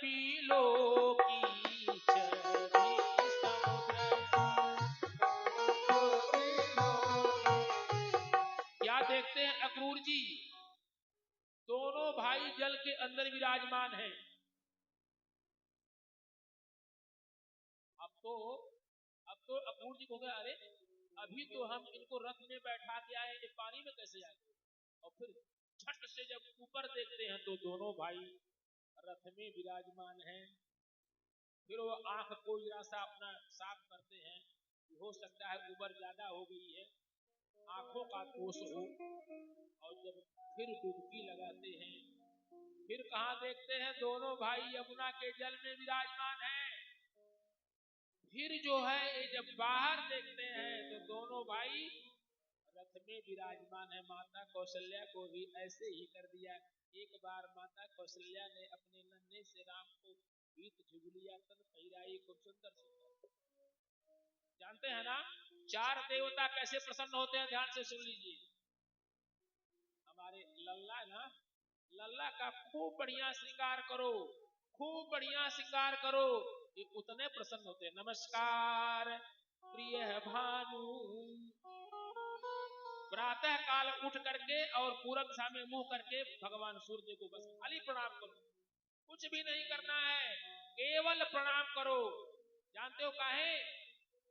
P low की छवि क्या देखते हैं अक्रूर जी? दोनों भाई जल के अंदर विराजमान हैं। अब तो अक्रूर जी को गया, अरे अभी तो हम इनको रथ में बैठा के आए, ये पानी में कैसे आए? और फिर झट से जब ऊपर देखते हैं तो दोनों भाई रथ में विराजमान हैं। फिर वो आंख को जरा सा अपना साफ करते हैं, हो सकता है उम्र ज्यादा हो गई है, आंखों का दोष हो। और जब फिर डुबकी लगाते हैं, फिर कहां देखते हैं दोनों भाई यमुना के जल में विराजमान हैं। फिर जो है ये जब बाहर देखते हैं तो दोनों भाई रथ में विराजमान है। माता कौशल्या को भी ऐसे ही कर दिया। एक बार माता कौशल्या ने अपने नन्हे से राम को गीत झुगलिया तन पहिराई, खूब सुंदर सुंदर। जानते हैं ना 4 देवता कैसे प्रसन्न होते हैं? ध्यान से सुन लीजिए। हमारे लल्ला ना, लल्ला का खूब बढ़िया श्रृंगार करो, खूब बढ़िया श्रृंगार करो, ये उतने प्रसन्न होते हैं। नमस्कार प्रिय भानु। प्रातः काल उठ करके और पूरब दिशा में मुंह करके भगवान सूर्य को बस खाली प्रणाम करो, कुछ भी नहीं करना है, केवल प्रणाम करो। जानते हो काहे?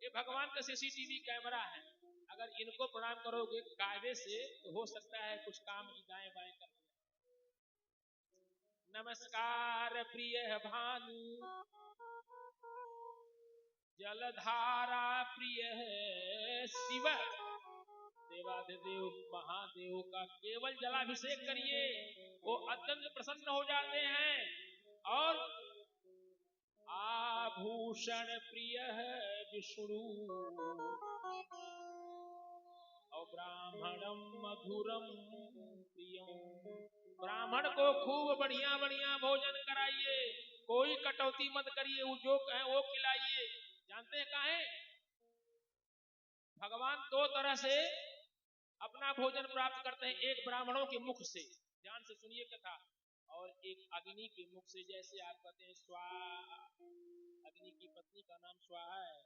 ये भगवान का सीसीटीवी कैमरा है। अगर इनको प्रणाम करोगे कायदे से तो हो सकता है कुछ काम की दाएं बाएं कर दिया। नमस्कार प्रिय भानु, जलधारा प्रिय शिव। देवाधिदेव महादेव का केवल जलाभिषेक करिए, वो अत्यंत प्रसन्न हो जाते हैं। और आभूषण प्रिय विष्णु, और ब्राह्मणम मधुरम प्रियम। ब्राह्मण को खूब बढ़िया बढ़िया भोजन कराइए, कोई कटौती मत करिए, वो जो कहे वो खिलाइए। जानते हैं काहे? भगवान 2 तरह से अपना भोजन प्राप्त करते हैं, एक ब्राह्मणों के मुख से, ध्यान से सुनिए कथा, और एक अग्नि के मुख से। जैसे आप कहते हैं स्वाहा, अग्नि की पत्नी का नाम स्वाहा है,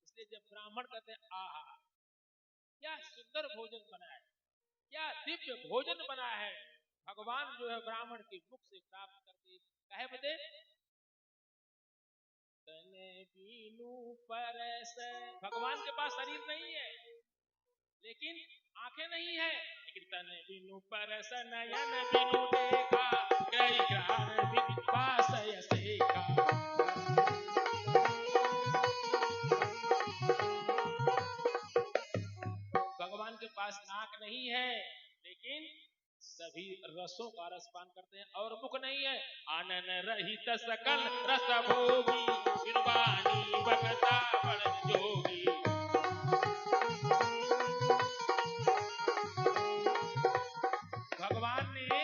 इसलिए जब ब्राह्मण कहते हैं आहा क्या सुंदर भोजन बना है, क्या दिव्य भोजन बना है, भगवान जो है ब्राह्मण के मुख से प्राप्त करके कहे बदे तने बीनू परस। भगवान के पास शरीर नहीं है, लेकिन आंखें नहीं है, लेकिन तने बीनू परस नयन बीनू देखा, गई ग्राण विपास यसेखा। भगवान के पास नाक नहीं है, लेकिन सभी रसों का रसपान करते हैं। और मुख नहीं है, आनन रहित सकल रस भोगी, निर्वाणी भगता बड़ जोगी। भगवान ने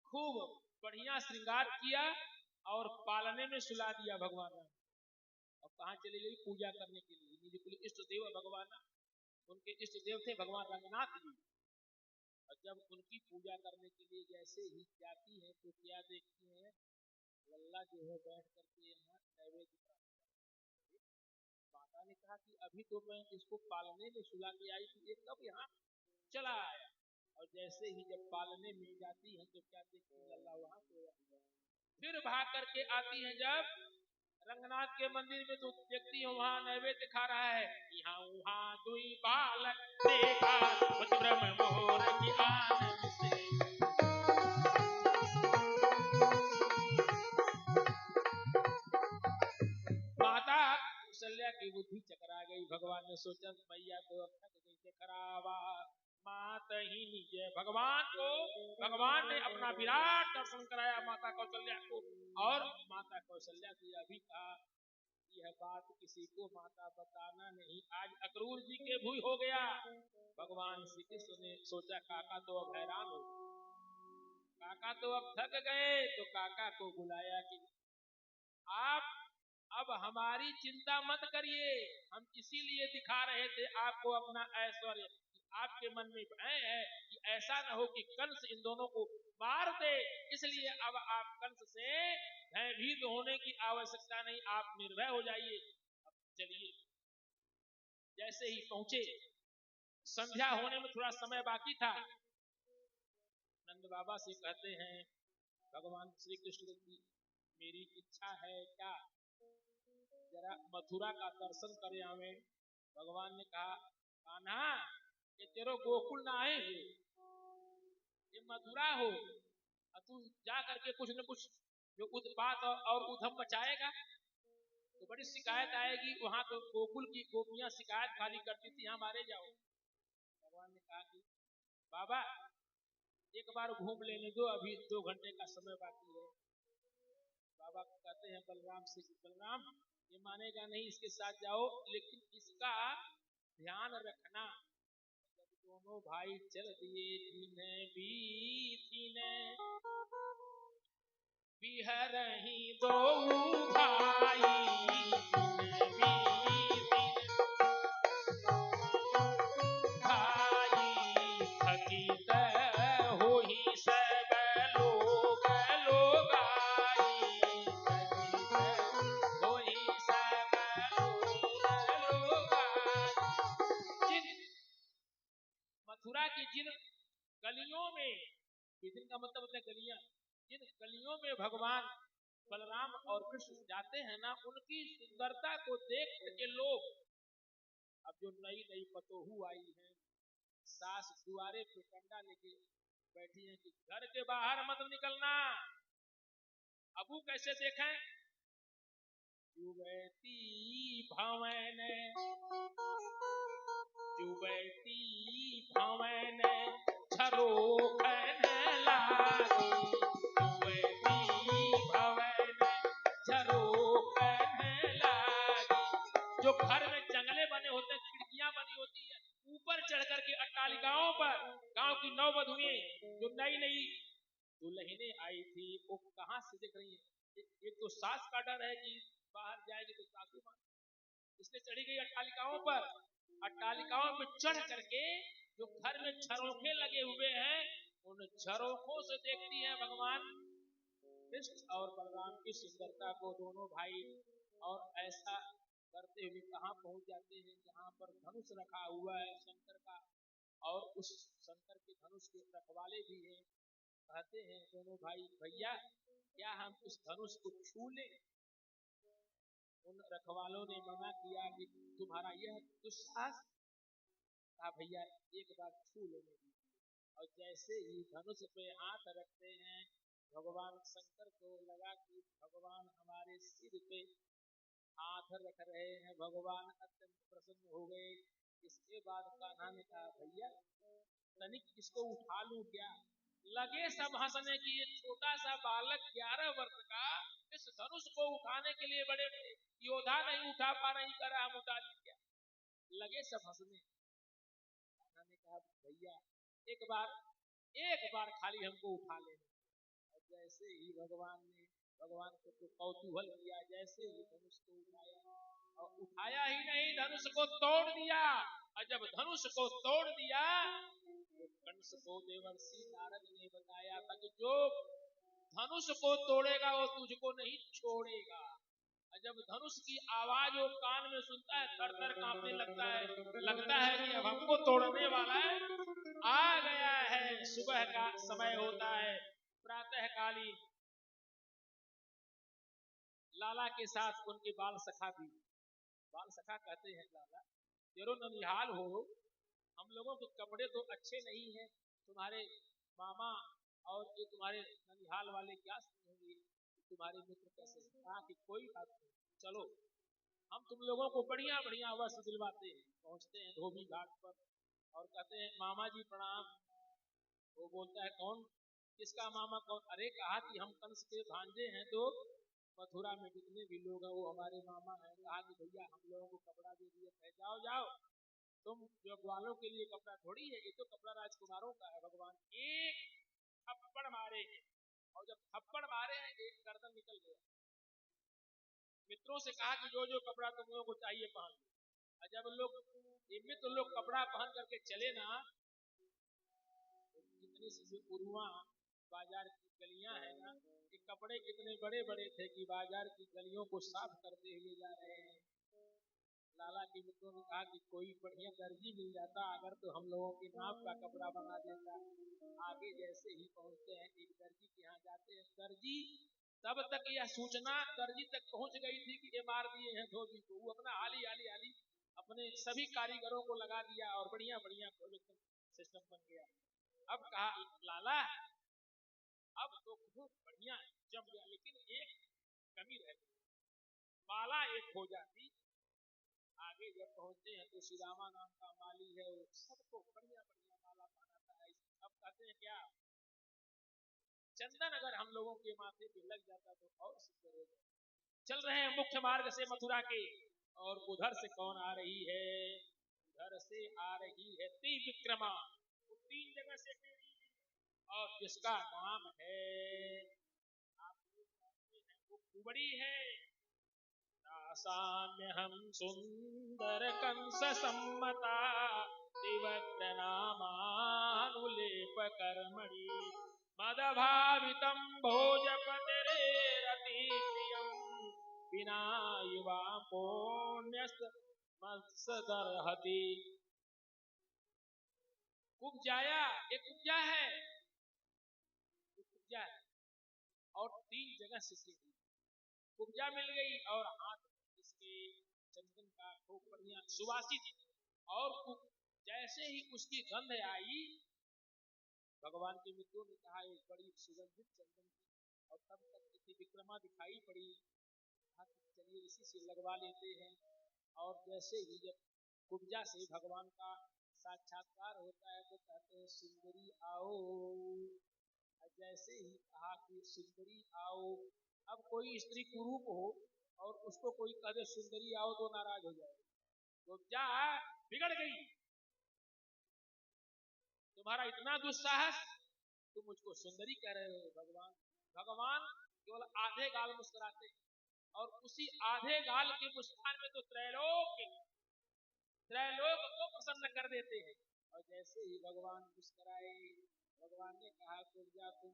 खूब बढ़िया श्रृंगार किया और पालने में सुला दिया भगवान ने। अब कहां चली गई? पूजा करने के लिए। निज इष्ट देव भगवान, उनके इष्ट देव थे भगवान रंगनाथ जी। और जब उनकी पूजा करने के लिए जैसे ही जाती है तो क्या देखती है? लल्ला जो है बैठ करके यहाँ नैवेद्य प्राप्त कर। माता ने कहा कि अभी तो मैं इसको पालने में सुला के आई थी, ये कब यहाँ चला आया? और जैसे ही जब पालने में जाती है तो क्या देखती है? लल्ला वहां सोया हुआ। फिर भाग करके आती है जब रंगनाथ के मंदिर में, तो देखती है वहां नैवेद्य खा रहा है। यहाँ वहां दुई बालक देखा, ब्रह्म मोर की आनंद से। माता कौशल्या की बुद्धि चकरा गई। भगवान ने सोचा मैया तो अब तक कैसे खराबा मात ही नीचे। भगवान ने अपना विराट दर्शन कराया माता कौशल्या को। और माता कौशल्या से अभी कहा यह बात किसी को माता बताना नहीं, आज अक्रूर जी के भूल हो गया। भगवान श्री कृष्ण ने सोचा काका तो अब हैरान हो, काका तो अब थक गए, तो काका को बुलाया कि आप अब हमारी चिंता मत करिए, हम इसीलिए दिखा रहे थे आपको अपना ऐश्वर्य, आपके मन में भय है कि ऐसा न हो कि कंस इन दोनों को मार दे, इसलिए अब आप कंस से भयभीत होने की आवश्यकता नहीं, आप निर्भय हो जाइए। अब चलिए, जैसे ही पहुंचे, संध्या होने में थोड़ा समय बाकी था, नंद बाबा से कहते हैं भगवान श्री कृष्ण की मेरी इच्छा है क्या, जरा मथुरा का दर्शन करे आवे। भगवान ने कहा कान्हा, ये तेरो गोकुल ना आए, ये मथुरा हो, तू जा करके कुछ न कुछ जो उत्पात और उधम मचाएगा तो बड़ी शिकायत आएगी। वहां तो गोकुल की गोपियां शिकायत खाली करती थी, यहाँ मारे जाओ। भगवान ने कहा कि बाबा एक बार घूम लेने दो, अभी 2 घंटे का समय बाकी है। बाबा कहते हैं बलराम से, बलराम ये मानेगा नहीं, इसके साथ जाओ, लेकिन इसका ध्यान रखना। जब दोनों भाई चल दिए दीने बीतीने, बिहरही दो भाई मथुरा की जिन गलियों में, विधिन का मतलब होता है गलियां, जिन गलियों में भगवान बलराम और कृष्ण जाते हैं ना, उनकी सुंदरता को देख के लोग, अब जो नई नई पतोहू आई है, सास दुआरे पे कंडा लेके बैठी है कि घर के बाहर मत निकलना। अबू कैसे देखें, जुबैती भवन, जुबैती भवन झरोखन लागी, जुबैती भवन झरोखन लागी। जो घर में जंगले बने होते हैं, खिड़कियां बनी होती है, ऊपर चढ़ करके अट्टालिकाओं पर गांव की नववधुएं जो नई नई दुल्हने आई थी, वो कहां से दिख रही है। एक तो सास का डर है कि बाहर जाएगी तो सासू मां, इसलिए चढ़ी गई अट्टालिकाओं पर। अट्टालिकाओं पर चढ़ करके जो घर में झरोखे लगे हुए हैं, उन झरोखों से देखती है भगवान कृष्ण और बलराम की सुंदरता को, दोनों भाई। और ऐसा करते हुए कहां पहुंच जाते हैं, जहां पर धनुष रखा हुआ है शंकर का, और उस शंकर के धनुष के रखवाले भी हैं। कहते हैं दोनों भाई, भैया क्या हम इस धनुष को छू लें? उन रखवालों ने मना किया कि तुम्हारा यह दुस्साहस। कहा भैया एक बार छू लेने दीजिए। और जैसे ही धनुष पे हाथ रखते हैं, भगवान शंकर को लगा कि भगवान हमारे सिर पे हाथ रख रहे हैं, भगवान अत्यंत प्रसन्न हो गए। इसके बाद कान्हा ने कहा भैया तनिक इसको उठा लूं क्या? लगे सब हंसने की, ये छोटा सा बालक 11 वर्ष का इस धनुष को उठाने के लिए बड़े योद्धा नहीं उठा पा रही, करा हम उठा ली क्या? लगे सब हंसने। कान्हा ने कहा भैया एक बार खाली हमको उठा लेना। और जैसे ही भगवान को तो कौतूहल किया, जैसे ही धनुष को उठाया, और उठाया ही नहीं, धनुष को तोड़ दिया। और जब धनुष को तोड़ दिया तो कंस को देवर्षि नारद ने बताया था कि जो धनुष को तोड़ेगा वो तुझको नहीं छोड़ेगा। और जब धनुष की आवाज वो कान में सुनता है, थर थर कांपने लगता है कि अब हमको तोड़ने वाला है, आ गया है। सुबह का समय होता है, प्रातःकालीन। लाला के साथ उनके बाल सखा भी, बाल सखा कहते हैं लाला तेरो ननिहाल हो, हम लोगों के कपड़े तो अच्छे नहीं हैं, तुम्हारे मामा और ये तुम्हारे ननिहाल वाले क्या समझेंगे, तुम्हारे मित्र कैसे। कहा कि कोई बात नहीं, चलो हम तुम लोगों को बढ़िया बढ़िया वस्त्र दिलवाते हैं। पहुंचते हैं धोबी घाट पर और कहते हैं मामा जी प्रणाम। वो बोलता है कौन, किसका मामा कौन? अरे कहा कि हम कंस के भांजे हैं, तो मथुरा में जितने भी लोग हैं वो हमारे मामा हैं। कहा कि भैया हम लोगों को कपड़ा दे दिए, जाओ जाओ, तुम जो ग्वालों के लिए कपड़ा थोड़ी है, ये तो कपड़ा राजकुमारों का है। भगवान एक थप्पड़ मारे हैं, और जब थप्पड़ मारे हैं एक गर्दन निकल गया। मित्रों से कहा कि जो जो कपड़ा तुम लोगों को चाहिए पहन लो। जब लोग इनमें तो लोग कपड़ा पहन करके चले ना, कितनी सी उरुआ बाजार की गलियां है ना, ये कपड़े कितने बड़े बड़े थे कि बाजार की गलियों को साफ करते हुए जा रहे हैं। लाला के मित्रों ने कहा कि कोई बढ़िया दर्जी मिल जाता अगर तो हम लोगों के नाप का कपड़ा बना देता। आगे जैसे ही पहुंचते हैं एक दर्जी के यहाँ जाते हैं, दर्जी तब तक यह सूचना दर्जी तक पहुंच गई थी कि ये मार दिए हैं धोबी को। वो अपना हाली हाली हाली अपने सभी कारीगरों को लगा दिया और बढ़िया बढ़िया सिस्टम बन गया। अब कहा लाला अब तो खूब बढ़िया जम गया, लेकिन एक कमी रह गई, माला एक हो जाती। आगे जब पहुंचते हैं तो सुदामा नाम का माली है, वो सबको बढ़िया बढ़िया माला पहनाता है। अब कहते हैं क्या, चंदन अगर हम लोगों के माथे पे लग जाता तो और सुंदर हो जाता। चल रहे हैं मुख्य मार्ग से मथुरा के, और उधर से कौन आ रही है, उधर से आ रही है त्रिविक्रमा। वो 3 जगह से और जिसका नाम है, आप लोग जानते हैं, वो कुबड़ी है। साम्य हम सुंदर कंस सम्मता त्रिवक्र नामानुलेप कर्मणि मदभावितं भोजपतिरेरति प्रियं विना युवा पुण्यस्तमत्सदर्हति। कुब्जाया, एक कुब्जा है, कुब्जा है और 3 जगह से कुब्जा मिल गई और हाथ इसके चंदन का खूब बढ़िया सुवासित। और जैसे ही उसकी गंध आई, भगवान के मित्रों ने कहा एक बड़ी सुगंधित चंदन की, और तब तक इतनी विक्रमा दिखाई पड़ी, चलिए इसी से लगवा लेते हैं। और जैसे ही जब कुब्जा से भगवान का साक्षात्कार होता है तो कहते हैं सुंदरी आओ। जैसे ही कहा कि सुंदरी आओ, अब कोई स्त्री कुरूप हो और उसको कोई कहे सुंदरी आओ तो नाराज हो जाए, तो क्या बिगड़ गई, तुम्हारा इतना दुस्साहस, तुम मुझको सुंदरी कह रहे हो। भगवान भगवान केवल आधे गाल मुस्कुराते, और उसी आधे गाल के मुस्कान में तो त्रैलोक को प्रसन्न कर देते हैं। और जैसे ही भगवान मुस्कुराए, भगवान ने कहा कुब्जा तुम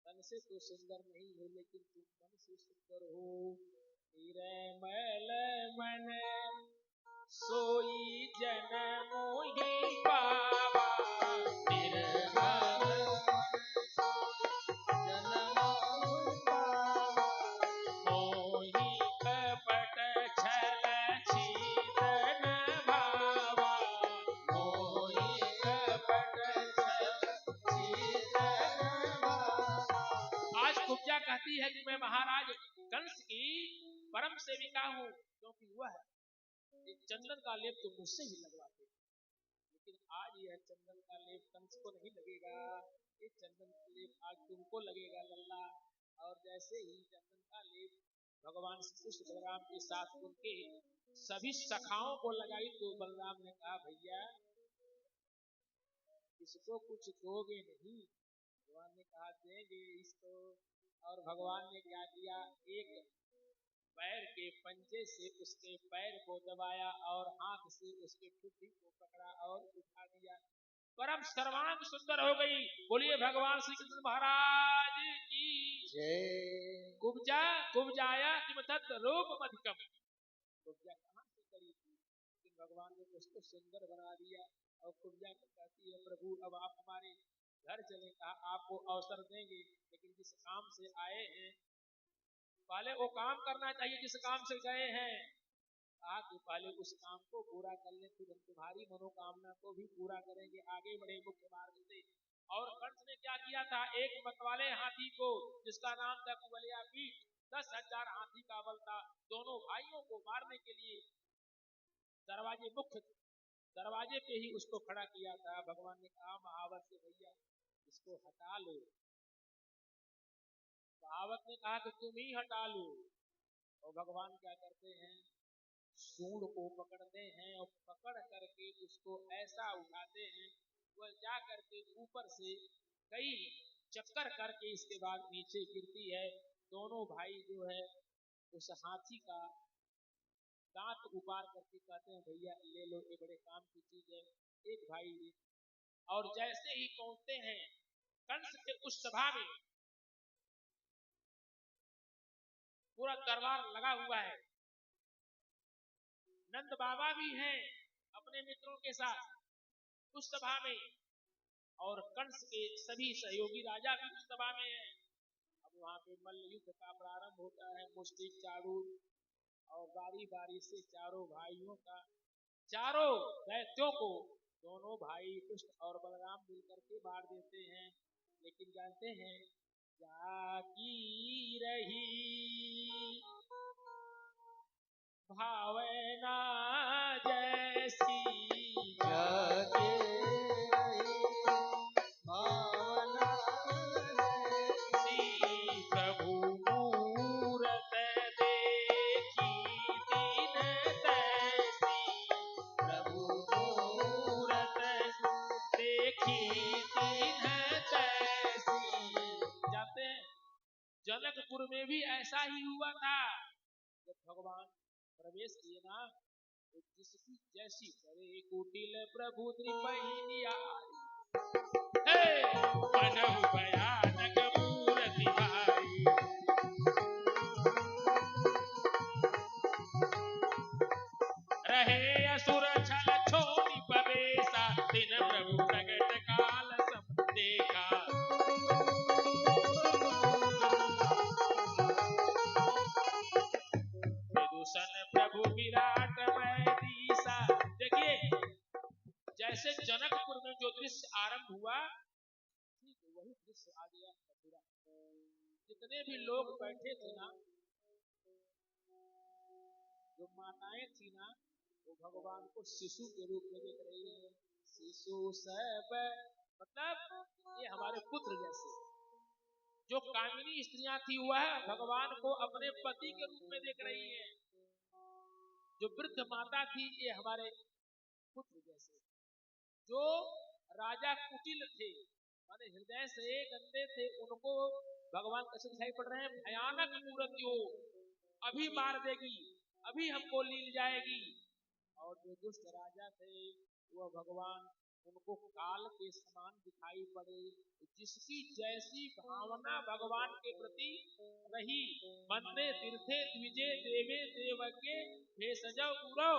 तन से तो सुंदर नहीं हो, लेकिन तुम मन से सुंदर हो। तेरे मैल मन सोई जन मोहि पावा, तेरे मैल जन मोहि पावा, मोहि कपट छल छीदन भावा, मोहि कपट छल छीदन भावा। आज कुब्जा कहती है कि मैं महाराज कंस की परम सेविका हूँ, क्योंकि वह चंदन का लेप तो मुझसे ही लगवाते, लेकिन आज यह चंदन का लेप कंस को नहीं लगेगा, ये चंदन का लेप आज तुमको लगेगा लल्ला। और जैसे ही चंदन का लेप भगवान श्री कृष्ण बलराम के साथ उनके सभी सखाओं को लगाई, तो बलराम ने कहा भैया इसको कुछ दोगे नहीं। भगवान ने कहा देंगे इसको। और भगवान ने क्या किया, एक पैर के पंजे से उसके पैर को दबाया और हाथ से उसके ठुड्डी को पकड़ा और उठा दिया। परम सर्वांग सुंदर हो गई। बोलिए भगवान श्री कृष्ण महाराज की जय। कुब्जा कुब्जाया किम तत् रूपमधिकम। कुब्जा कहाँ से करी थी, लेकिन भगवान ने उसको सुंदर बना दिया। और कुब्जा कहती है प्रभु अब आप हमारे घर चले। कहा आपको अवसर देंगे, लेकिन जिस काम से आए हैं पहले वो काम करना चाहिए जिस काम से गए हैं। कहा कि पहले उस काम को पूरा कर ले, फिर हम तुम्हारी मनोकामना को भी पूरा करेंगे, आगे बढ़े मुख्य मार्ग से। और कंस ने क्या किया था, एक मतवाले हाथी को जिसका नाम था कुबलिया पीठ, 10,000 हाथी का बल था, दोनों भाइयों को मारने के लिए मुख्य दरवाजे पे ही उसको खड़ा किया था। भगवान ने कहा महावत से भैया इसको हटा लो। महावत ने कहा कि तुम ही हटा लो। और भगवान क्या करते हैं, सूंड को पकड़ते हैं और पकड़ करके उसको ऐसा उठाते हैं, वह जा करके ऊपर से कई चक्कर करके इसके बाद नीचे गिरती है। दोनों भाई जो है उस हाथी का दांत उबार करके कहते हैं भैया ले लो, ये बड़े काम की चीज है। एक भाई ले, और जैसे ही पहुंचते हैं कंस के उस सभा में, पूरा दरबार लगा हुआ है, नंद बाबा भी हैं अपने मित्रों के साथ उस सभा में, और कंस के सभी सहयोगी राजा भी उस सभा में हैं। अब वहां पे मल्ल युद्ध का प्रारंभ होता है, मुष्टि चाड़ू, और बारी बारी से चारों भाइयों का, चारों दैत्यों को दोनों भाई कृष्ण और बलराम मिलकर के मार देते हैं। लेकिन जानते हैं जाकी रही भावना जैसी, जाके रही भावना जैसी, प्रभु मूरत देखी दीन तैसी, प्रभु मूरत देखी दीन तैसी। जानते हैं जनकपुर में भी ऐसा ही हुआ था। जब भगवान प्रवेश किए ना, तो जिसकी जैसी करे कुटिल प्रभु त्रिपहिनिया, मनहु भयानक मूरति भाई, रहे असुर छल छोड़ि पवेशा, दिन प्रभु प्रगट काल सम देखा। विदूषण प्रभु विराट मय दीसा। देखिए जैसे जनकपुर में जो दृश्य आरंभ हुआ, ठीक वही दृश्य आ गया मथुरा। जितने भी लोग बैठे थे ना, जो माताएं थी ना, वो भगवान को शिशु के रूप में देख रही है। शिशु सब मतलब ये हमारे पुत्र जैसे। जो कामिनी स्त्रियां थी वह भगवान को अपने पति के रूप में देख रही है। जो वृद्ध माता थी ये हमारे पुत्र जैसे। जो राजा कुटिल थे, माने हृदय से गंदे थे, उनको भगवान कैसे दिखाई पड़ रहे हैं? भयानक मूर्तियों, अभी मार देगी, अभी हमको लील जाएगी। और जो दुष्ट राजा थे वह भगवान उनको काल के समान दिखाई पड़े। जिसकी जैसी भावना भगवान के प्रति रही, मंत्रे तीर्थे द्विजे देवे देवज्ञे भेषजौ गुरौ,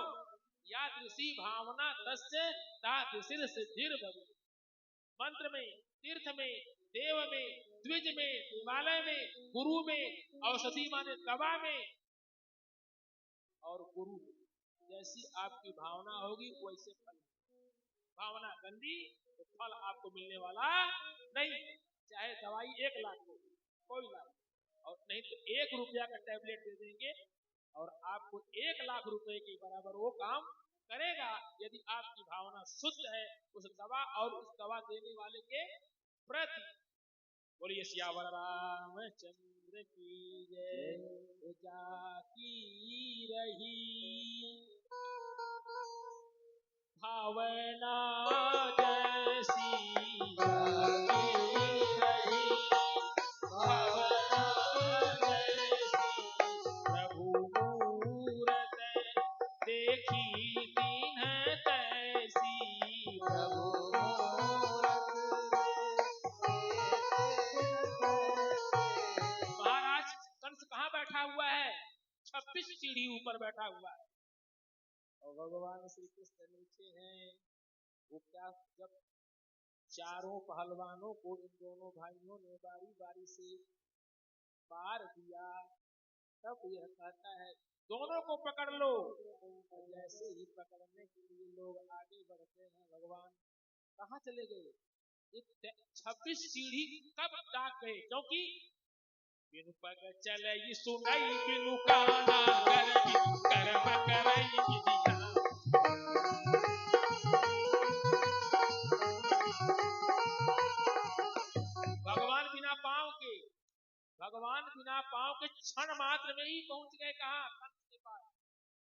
या दृषि भावना तस्य तादृशिर सिद्धिर भवति। मंत्र में, तीर्थ में, देव में, द्विज में, देवालय में, गुरु में, औषधि माने दवा में, और गुरु में जैसी आपकी भावना होगी वैसे फल। भावना गंदी तो फल आपको मिलने वाला नहीं। चाहे दवाई 1 लाख हो, कोई लाभ, और नहीं तो 1 रुपया का टैबलेट दे देंगे और आपको 1 लाख रुपए के बराबर वो काम करेगा, यदि आपकी भावना शुद्ध है उस दवा और उस दवा देने वाले के प्रति। बोलिए सियावर रामचंद्र की जय। जाकी रही भावना जैसी, जाके रही भावना जैसी, प्रभु मूरत देखी दीन तैसी, प्रभु मूरत महाराज कंस कहाँ बैठा हुआ है? 26 सीढ़ी ऊपर बैठा हुआ है, और भगवान श्री कृष्ण नीचे हैं। वो क्या, जब चारों पहलवानों को इन दोनों भाइयों ने बारी बारी से पार दिया, तब यह कहता है दोनों को पकड़ लो। और जैसे ही पकड़ने के लिए लोग आगे बढ़ते हैं, भगवान कहाँ चले गए? 26 सीढ़ी कब डाक गए? क्योंकि बिनु पग चलई सुनई बिनु काना करई कर्म करई विधिना। भगवान बिना पांव के क्षण मात्र में ही पहुंच गए कहा? कंस के पास।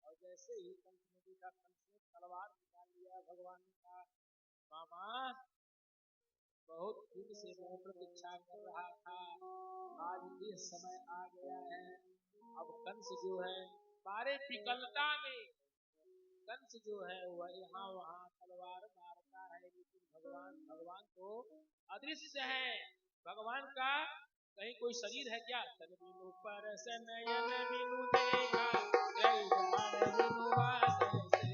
और जैसे ही कंस ने देखा, कंस ने तलवार निकाल लिया। भगवान ने कहा मामा बहुत दिन से मैं प्रतीक्षा कर रहा था, आज ये समय आ गया है। अब कंस जो है हमारे विकलता में कंस जो है वह यहाँ वहाँ तलवार मारता है, लेकिन भगवान तो अदृश्य है। भगवान का कहीं कोई शरीर है क्या? तन बिनु परस नयन बिनु देखा, जय जान बिनु वासर से।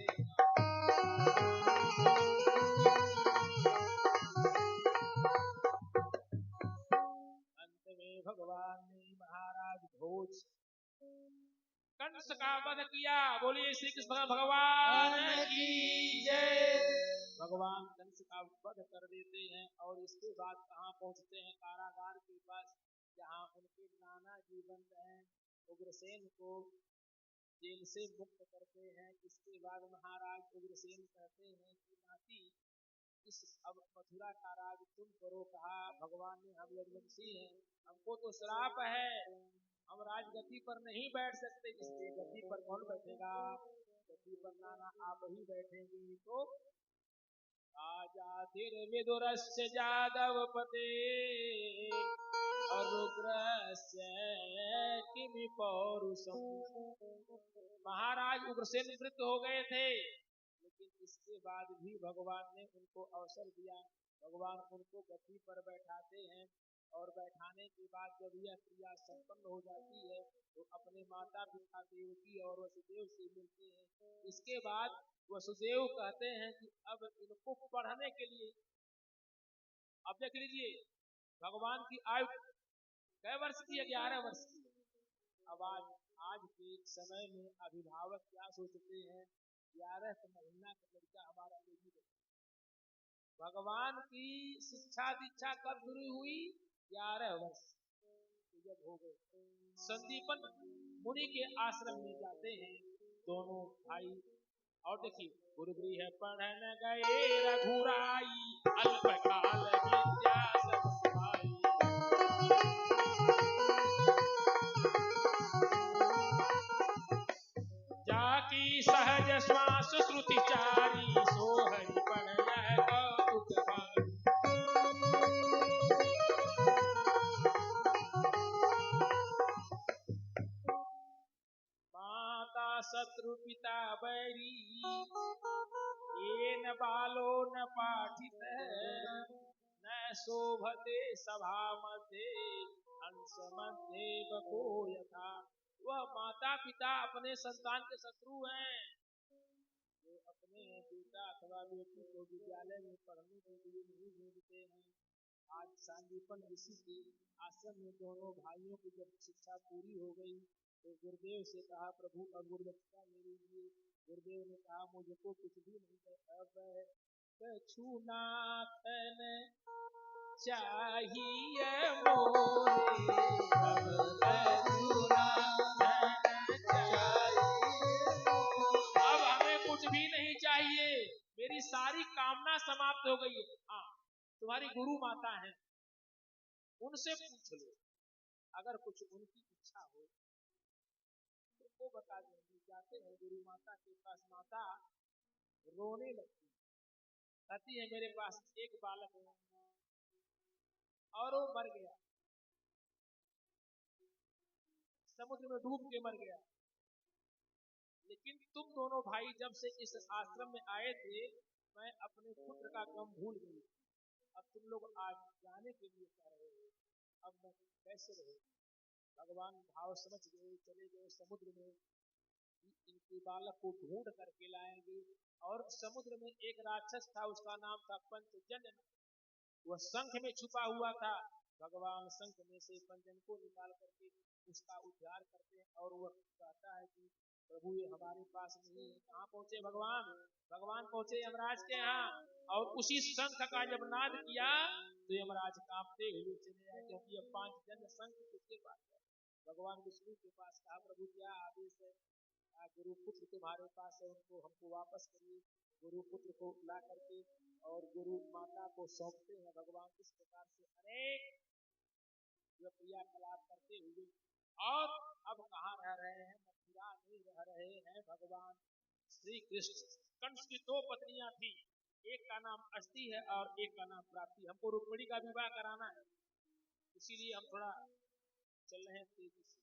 अंत में भगवान ने महाराज भोज कंस का वध किया। बोलिए श्री कृष्ण भगवान की जय। भगवान कंस का वध कर देते हैं और इसके बाद कहाँ पहुंचते हैं? कारागार के पास, जहाँ उनके नाना जी बंद हैं। उग्रसेन को जेल से मुक्त करते हैं। इसके बाद महाराज उग्रसेन कहते हैं कि नाती, इस अब मथुरा का राज तुम करो। कहा भगवान ने हम यदुवंशी हैं, हमको तो श्राप है, हम राजगद्दी पर नहीं बैठ सकते। इसलिए गद्दी पर कौन बैठेगा? गद्दी पर नाना आप ही बैठेंगे। तो आजाधिर विदुरस्य जादव पते रुद्रस्य किमि पौरुषम। महाराज उग्रसेन वृद्ध हो गए थे, लेकिन इसके बाद भी भगवान ने उनको अवसर दिया। भगवान उनको गद्दी पर बैठाते हैं और बैठाने के बाद जब यह क्रिया संपन्न हो जाती है तो अपने माता पिता देवकी और वसुदेव से मिलते हैं। इसके बाद वसुदेव कहते हैं कि अब इनको पढ़ने के लिए, अब देख लीजिए भगवान की आयु कै वर्ष की है? 11 वर्ष की। अब आज के समय में अभिभावक क्या सोचते हैं? 11 महीना का लड़का हमारा बेटी है। भगवान की शिक्षा दीक्षा कब शुरू हुई? 11 वर्ष जब हो गए। संदीपन मुनि के आश्रम में जाते हैं दोनों भाई। और देखिए, गुरुगृह पढ़न गए रघुराई, अल्पकाल विद्या सब पाई। जाकी सहज श्वास श्रुति चारी, सो हरि पढ़ यह कौतुक भारी। माता शत्रु पिता बैरी, येन बालो न पाठित, न शोभते सभा मध्य, हंस मध्य बको यथा। वह माता पिता अपने संतान के शत्रु हैं, जो अपने बेटा अथवा बेटी को विद्यालय में पढ़ने के लिए नहीं भेजते हैं। आज संदीपन ऋषि के आश्रम में दोनों भाइयों की जब शिक्षा पूरी हो गई तो गुरुदेव से कहा, प्रभु अब गुरुदक्षिणा ले लीजिए। गुरुदेव ने कहा, मुझको कुछ भी नहीं, अब कछुनाथन चाहिए मोरे, अब हमें कुछ भी नहीं चाहिए, मेरी सारी कामना समाप्त हो गई है। हाँ, तुम्हारी गुरु माता है, उनसे पूछ लो, अगर कुछ उनकी इच्छा हो तो वो बता देंगे। जाते हैं गुरु माता के पास, माता रोने लगती, कहती है मेरे पास एक बालक है और वो मर गया, समुद्र में डूब के मर गया। लेकिन तुम दोनों भाई जब से इस आश्रम में आए थे, मैं अपने पुत्र का गम भूल गई। अब तुम लोग आज जाने के लिए कह रहे हो, अब मैं कैसे रहूं? भगवान भाव समझ गए, चले गए समुद्र में, इनके बालक को ढूंढ करके लाएंगे। और समुद्र में एक राक्षस था, उसका नाम था पंचजन्य। वह शंख में छुपा हुआ था। भगवान शंख में से पंचजन्य को निकाल करके उसका उद्धार करते हैं और वह कहता है कि प्रभु ये हमारे पास नहीं है। कहाँ पहुंचे भगवान? भगवान पहुंचे यमराज के यहाँ, और उसी शंख का जब नाद किया तो यमराज कांपते हुए चले आए, क्योंकि यह पांचजन्य शंख किसके पास है? भगवान विष्णु के पास। कहा, प्रभु क्या आदेश है? गुरु पुत्र तुम्हारे पास है, उनको हमको वापस करिए। गुरु पुत्र को ला करके और गुरु माता को सौंपते हैं। भगवान इस प्रकार से अनेक क्रियाकलाप करते हुए, और अब कहाँ रह रहे हैं? मथुरा में रह रहे हैं भगवान श्री कृष्ण। कंस की 2 पत्नियां थी, एक का नाम अष्टि है और एक का नाम प्राप्ति। हमको रुक्मिणी का विवाह कराना है, इसीलिए हम थोड़ा चल रहे हैं तेजी से।